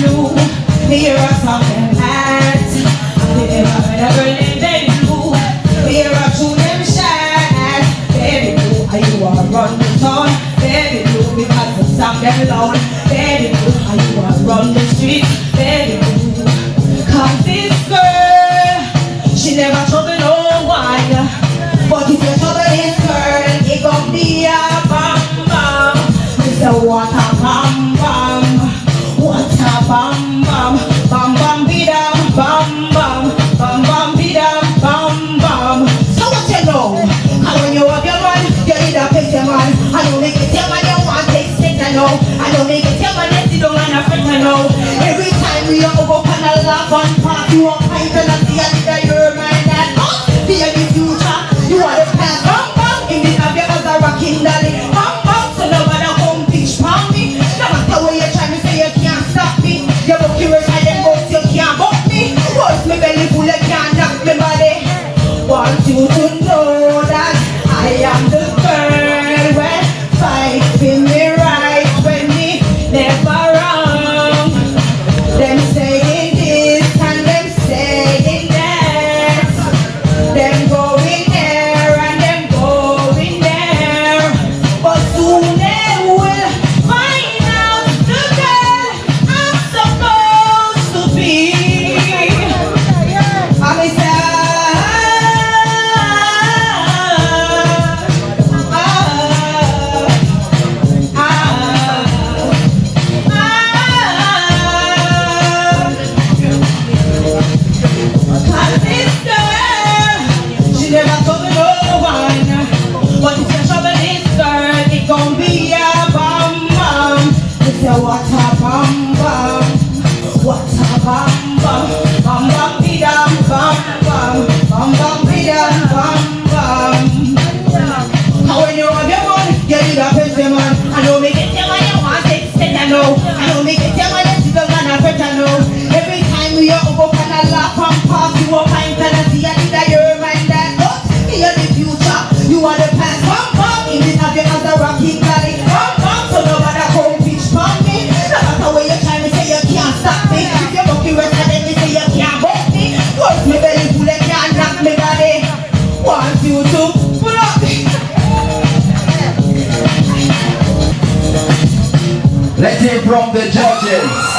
blue, here are something hats. Never let them blue, here are true them shine. Baby blue, are you are run the town? Baby blue, because the sound them loud. Baby blue, are you are run the streets? Baby blue, cause this girl, she never trouble no one. But if you trouble this girl, it gon' be a bam bam. Mr. What a bam bam. What a bam bam. Bam bam bidam. Bam bam. Bam bam bidam. Bam bam. So what you know? And when you have your man, you need a picture man. I don't make it tell man you want take sick, I know. I don't make it tell man you sit down and a friend, I know. Every time we are over and a laugh and park, you are kind and I see a nigga your mind that be in the future. You are the past. Bam bam. In the have your other rocking dolly. Bam bam. So nobody come pitch for me. No matter where you try, me say you can't stop me. You're looking right at them boats, you can't bump me. Once me belly full, you can't knock me body. Want you to know that I am the girl when fighting me right, when me never wrong. Them saying this and them saying that. Them going there and them going there. But soon they will find out the girl I'm supposed to be. I'm a she never trouble no one. But if you trouble this girl, it gon' be a bam bam. You say what a bam bam. What a bam bam. Bam bam bidam. Bam bam. Bam bam bidam. Bam bam. And when you have your man, you need a person man. I know make it tell man you want it, say I know. I know make it tell man you sit down and a friend, I know. Every time we are up and a laugh and pass, you a pint and a see a nigga your mind that in the future, you are the past. Bam bam, in the have your other rocky valley. Bam bam, so nobody come pitch for me. No matter where you try, me say you can't stop me. If you're lucky rest of them, me say you can't bump me. Once me belly full, you can't knock me body. Want you to pull up. Let's hear from the judges.